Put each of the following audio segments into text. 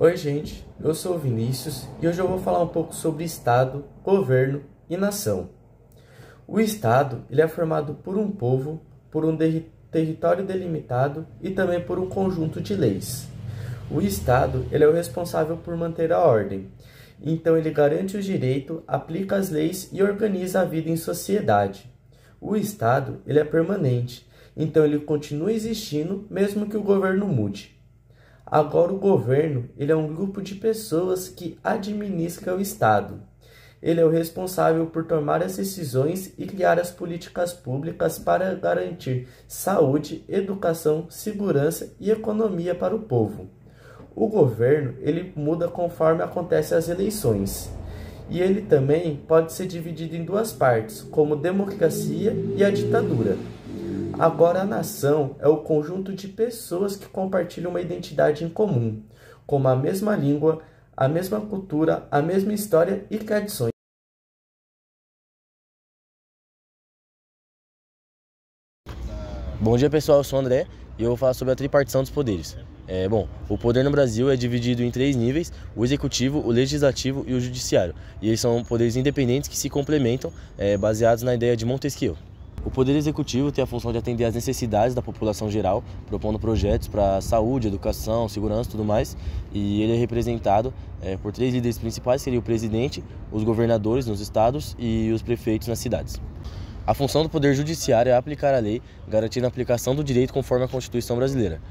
Oi gente, eu sou o Vinícius e hoje eu vou falar um pouco sobre Estado, governo e nação. O Estado ele é formado por um povo, por um território delimitado e também por um conjunto de leis. O Estado ele é o responsável por manter a ordem, então ele garante o direito, aplica as leis e organiza a vida em sociedade. O Estado ele é permanente, então ele continua existindo mesmo que o governo mude. Agora o governo ele é um grupo de pessoas que administra o Estado. Ele é o responsável por tomar as decisões e criar as políticas públicas para garantir saúde, educação, segurança e economia para o povo. O governo ele muda conforme acontecem as eleições. E ele também pode ser dividido em duas partes, como democracia e a ditadura. Agora, a nação é o conjunto de pessoas que compartilham uma identidade em comum, como a mesma língua, a mesma cultura, a mesma história e tradições. Bom dia pessoal, eu sou o André e eu vou falar sobre a tripartição dos poderes. O poder no Brasil é dividido em 3 níveis: o executivo, o legislativo e o judiciário. E eles são poderes independentes que se complementam, baseados na ideia de Montesquieu. O poder executivo tem a função de atender às necessidades da população geral, propondo projetos para saúde, educação, segurança e tudo mais. E ele é representado por 3 líderes principais, que seria o presidente, os governadores nos estados e os prefeitos nas cidades. A função do Poder Judiciário é aplicar a lei, garantindo a aplicação do direito conforme a Constituição brasileira.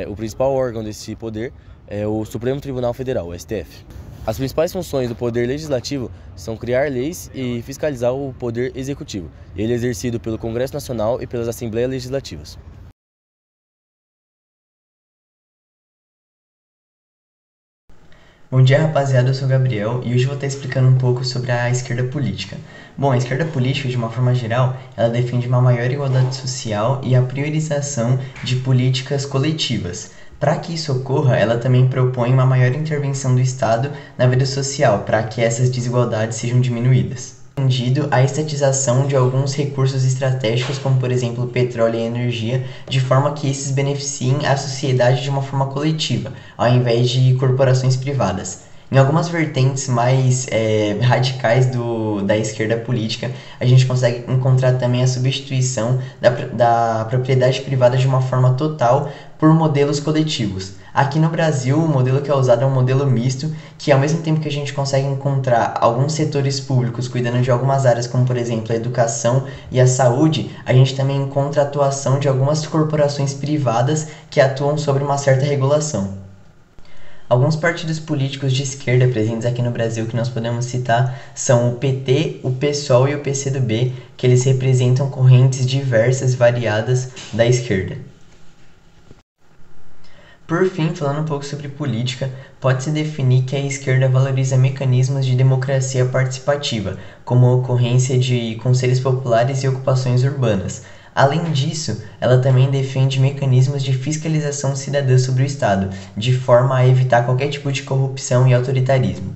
O principal órgão desse poder é o Supremo Tribunal Federal, o STF. As principais funções do Poder Legislativo são criar leis e fiscalizar o Poder Executivo. Ele é exercido pelo Congresso Nacional e pelas Assembleias Legislativas. Bom dia rapaziada, eu sou o Gabriel e hoje eu vou estar explicando um pouco sobre a esquerda política. Bom, a esquerda política, de uma forma geral, ela defende uma maior igualdade social e a priorização de políticas coletivas. Para que isso ocorra, ela também propõe uma maior intervenção do Estado na vida social, para que essas desigualdades sejam diminuídas. Entendido a estatização de alguns recursos estratégicos, como por exemplo o petróleo e a energia, de forma que esses beneficiem a sociedade de uma forma coletiva, ao invés de corporações privadas. Em algumas vertentes mais radicais da esquerda política, a gente consegue encontrar também a substituição da propriedade privada de uma forma total por modelos coletivos. Aqui no Brasil, o modelo que é usado é um modelo misto, que ao mesmo tempo que a gente consegue encontrar alguns setores públicos cuidando de algumas áreas, como por exemplo a educação e a saúde, a gente também encontra a atuação de algumas corporações privadas que atuam sobre uma certa regulação. Alguns partidos políticos de esquerda presentes aqui no Brasil que nós podemos citar são o PT, o PSOL e o PCdoB, que eles representam correntes diversas e variadas da esquerda. Por fim, falando um pouco sobre política, pode-se definir que a esquerda valoriza mecanismos de democracia participativa, como a ocorrência de conselhos populares e ocupações urbanas. Além disso, ela também defende mecanismos de fiscalização cidadã sobre o Estado, de forma a evitar qualquer tipo de corrupção e autoritarismo.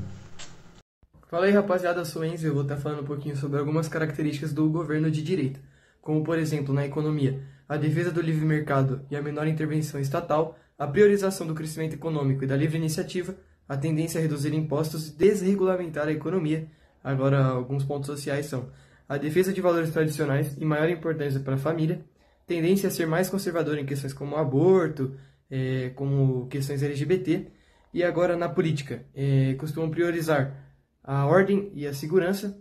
Fala aí rapaziada, eu sou o Enzo e eu vou estar falando um pouquinho sobre algumas características do governo de direita, como por exemplo na economia, a defesa do livre mercado e a menor intervenção estatal, a priorização do crescimento econômico e da livre iniciativa, a tendência a reduzir impostos e desregulamentar a economia. Agora, alguns pontos sociais são a defesa de valores tradicionais e maior importância para a família, tendência a ser mais conservadora em questões como aborto, como questões LGBT, e agora na política, costumam priorizar a ordem e a segurança,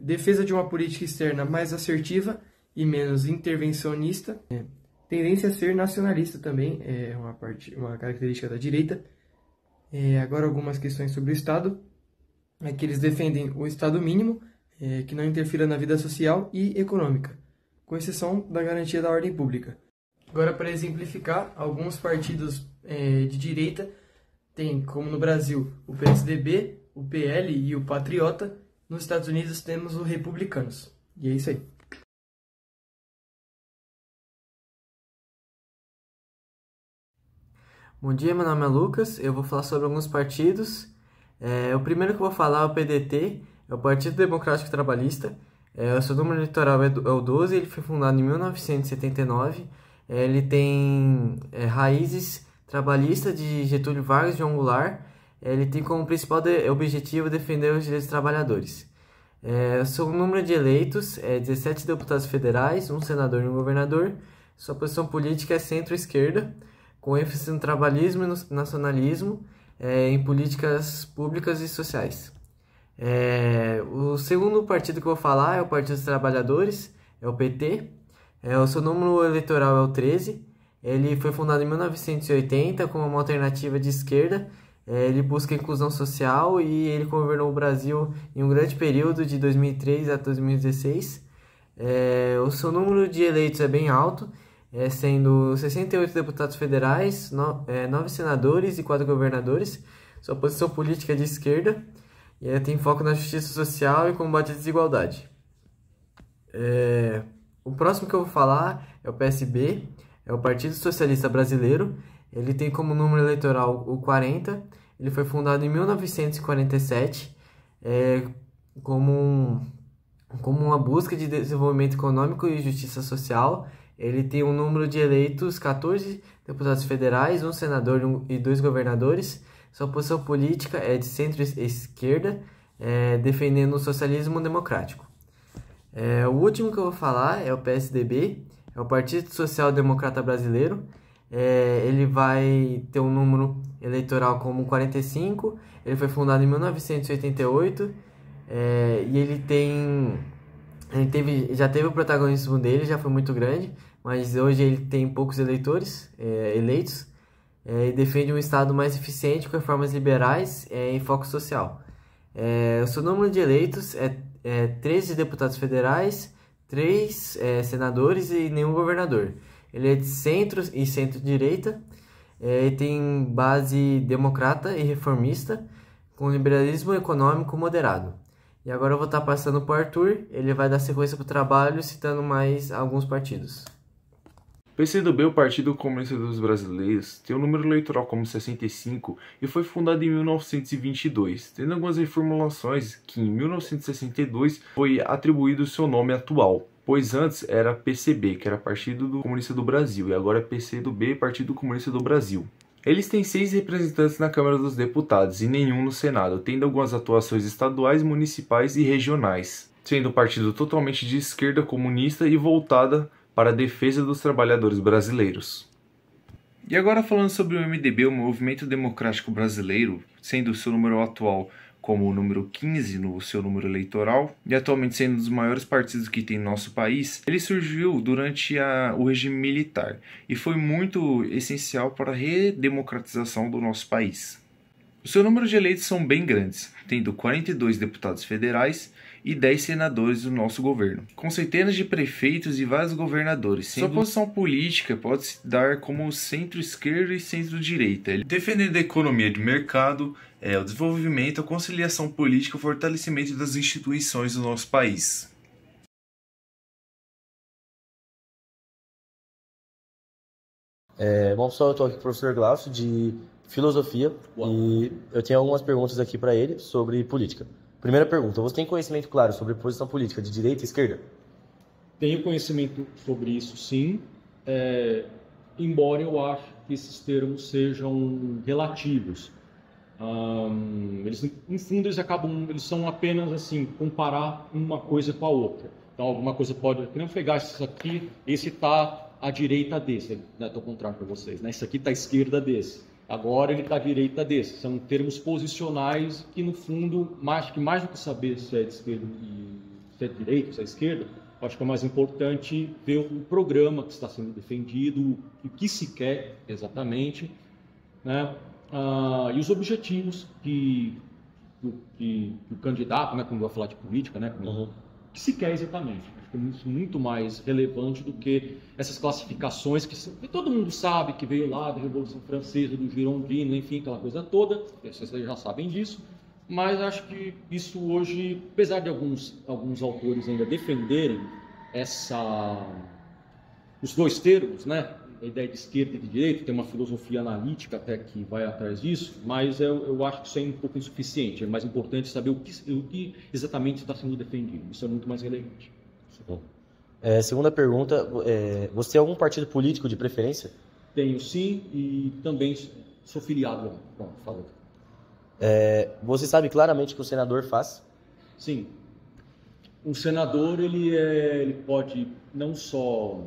defesa de uma política externa mais assertiva e menos intervencionista, tendência a ser nacionalista também, é uma característica da direita. Agora algumas questões sobre o Estado, que eles defendem o Estado mínimo, que não interfira na vida social e econômica, com exceção da garantia da ordem pública. Agora, para exemplificar, alguns partidos de direita têm, como no Brasil, o PSDB, o PL e o Patriota. Nos Estados Unidos temos os Republicanos. E é isso aí. Bom dia, meu nome é Lucas, eu vou falar sobre alguns partidos. O primeiro que eu vou falar é o PDT, é o Partido Democrático Trabalhista. O seu número eleitoral é o 12, ele foi fundado em 1979. Ele tem raízes trabalhista de Getúlio Vargas de Goulart. Ele tem como principal objetivo defender os direitos dos trabalhadores. O seu número de eleitos é 17 deputados federais, um senador e um governador. Sua posição política é centro-esquerda, com ênfase no trabalhismo e no nacionalismo, em políticas públicas e sociais. O segundo partido que eu vou falar é o Partido dos Trabalhadores, é o PT. O seu número eleitoral é o 13. Ele foi fundado em 1980 como uma alternativa de esquerda. Ele busca inclusão social e ele governou o Brasil em um grande período de 2003 a 2016. O seu número de eleitos é bem alto, sendo 68 deputados federais, 9 senadores e 4 governadores. Sua posição política é de esquerda e tem foco na justiça social e combate à desigualdade. O próximo que eu vou falar é o PSB, é o Partido Socialista Brasileiro. Ele tem como número eleitoral o 40. Ele foi fundado em 1947 como uma busca de desenvolvimento econômico e justiça social. Ele tem um número de eleitos 14 deputados federais, um senador e 2 governadores. Sua posição política é de centro-esquerda, defendendo o socialismo democrático. O último que eu vou falar é o PSDB, é o Partido Social Democrata Brasileiro. Ele vai ter um número eleitoral como 45. Ele foi fundado em 1988 e já teve o protagonismo dele, já foi muito grande, mas hoje ele tem poucos eleitores eleitos e defende um Estado mais eficiente com reformas liberais e foco social. O seu número de eleitos é 13 deputados federais, 3 senadores e nenhum governador. Ele é de centro e centro-direita, e tem base democrata e reformista, com liberalismo econômico moderado. E agora eu vou estar passando para o Arthur, ele vai dar sequência para o trabalho, citando mais alguns partidos. O PCdoB, o Partido Comunista dos Brasileiros, tem o número eleitoral como 65 e foi fundado em 1922, tendo algumas reformulações que em 1962 foi atribuído o seu nome atual, pois antes era PCB, que era Partido Comunista do Brasil, e agora é PCdoB, Partido Comunista do Brasil. Eles têm 6 representantes na Câmara dos Deputados e nenhum no Senado, tendo algumas atuações estaduais, municipais e regionais, sendo um partido totalmente de esquerda comunista e voltada para a defesa dos trabalhadores brasileiros. E agora falando sobre o MDB, o Movimento Democrático Brasileiro, sendo o seu número atual como o número 15 no seu número eleitoral, e atualmente sendo um dos maiores partidos que tem no nosso país, ele surgiu durante o regime militar e foi muito essencial para a redemocratização do nosso país. O seu número de eleitos são bem grandes, tendo 42 deputados federais e 10 senadores do nosso governo, com centenas de prefeitos e vários governadores. Sua posição política pode se dar como centro-esquerda e centro-direita, defendendo a economia de mercado, o desenvolvimento, a conciliação política e o fortalecimento das instituições do nosso país. Bom, pessoal, eu estou aqui com o professor Glaucio de Filosofia e eu tenho algumas perguntas aqui para ele sobre política. Primeira pergunta, você tem conhecimento claro sobre posição política de direita e esquerda? Tenho conhecimento sobre isso, sim, embora eu ache que esses termos sejam relativos. Eles, no fundo, eles são apenas assim, comparar uma coisa com a outra. Então, alguma coisa pode, que não pegar isso aqui, esse está à direita desse, estou contrário para vocês, né? Esse aqui está à esquerda desse. Agora ele está à direita desse. São termos posicionais que, no fundo, mais do que saber se é de esquerda se é de direita, se é de esquerda, acho que é mais importante ver o programa que está sendo defendido, o que se quer exatamente, né? E os objetivos que o candidato, né, quando vai falar de política, né, que se quer exatamente. Acho que é isso muito mais relevante do que essas classificações que todo mundo sabe, que veio lá da Revolução Francesa, do Girondino, enfim, aquela coisa toda, vocês já sabem disso, mas acho que isso hoje, apesar de alguns autores ainda defenderem os dois termos, né, a ideia de esquerda e de direita, tem uma filosofia analítica até que vai atrás disso, mas eu acho que isso é um pouco insuficiente. É mais importante saber o que exatamente está sendo defendido. Isso é muito mais relevante. Segunda pergunta, você tem algum partido político de preferência? Tenho sim, e também sou filiado. Bom, falou. Você sabe claramente o que o senador faz? Sim. O senador ele pode não só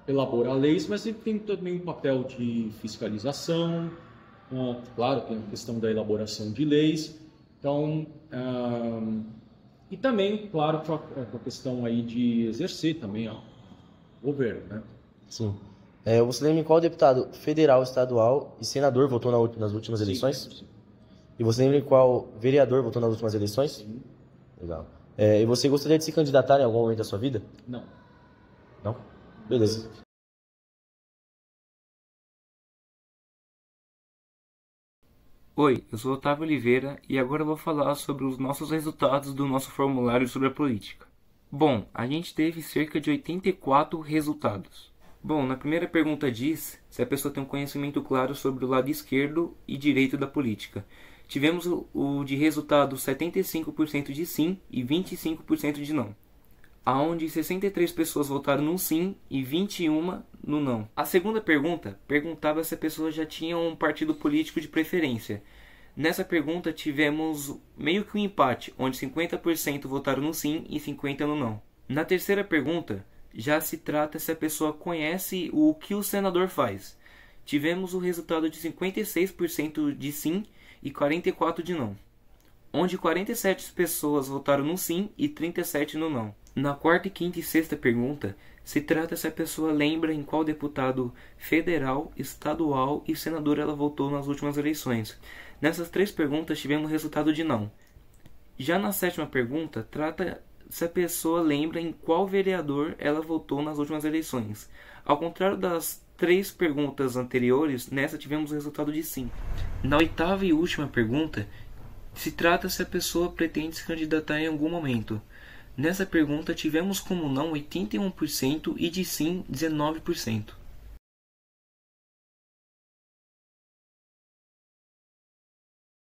elaborar leis, mas ele tem também um papel de fiscalização. Claro, tem a questão da elaboração de leis. Então, e também, claro, com a questão aí de exercer também o governo, né? Sim. Você lembra em qual deputado federal, estadual e senador votou nas últimas eleições? Sim. E você lembra em qual vereador votou nas últimas eleições? Sim. Legal. E você gostaria de se candidatar em algum momento da sua vida? Não. Não? Beleza. Oi, eu sou Otávio Oliveira e agora eu vou falar sobre os nossos resultados do nosso formulário sobre a política. Bom, a gente teve cerca de 84 resultados. Bom, na primeira pergunta diz se a pessoa tem um conhecimento claro sobre o lado esquerdo e direito da política. Tivemos o de resultado 75% de sim e 25% de não, aonde 63 pessoas votaram no sim e 21 no não. A segunda pergunta perguntava se a pessoa já tinha um partido político de preferência. Nessa pergunta tivemos meio que um empate, onde 50% votaram no sim e 50% no não. Na terceira pergunta, já se trata se a pessoa conhece o que o senador faz. Tivemos o resultado de 56% de sim e 44% de não, onde 47 pessoas votaram no sim e 37 no não. Na quarta, quinta e sexta pergunta, se trata se a pessoa lembra em qual deputado federal, estadual e senador ela votou nas últimas eleições. Nessas três perguntas tivemos o resultado de não. Já na sétima pergunta, trata se a pessoa lembra em qual vereador ela votou nas últimas eleições. Ao contrário das três perguntas anteriores, nessa tivemos o resultado de sim. Na oitava e última pergunta, se trata se a pessoa pretende se candidatar em algum momento. Nessa pergunta tivemos como não 81% e de sim 19%.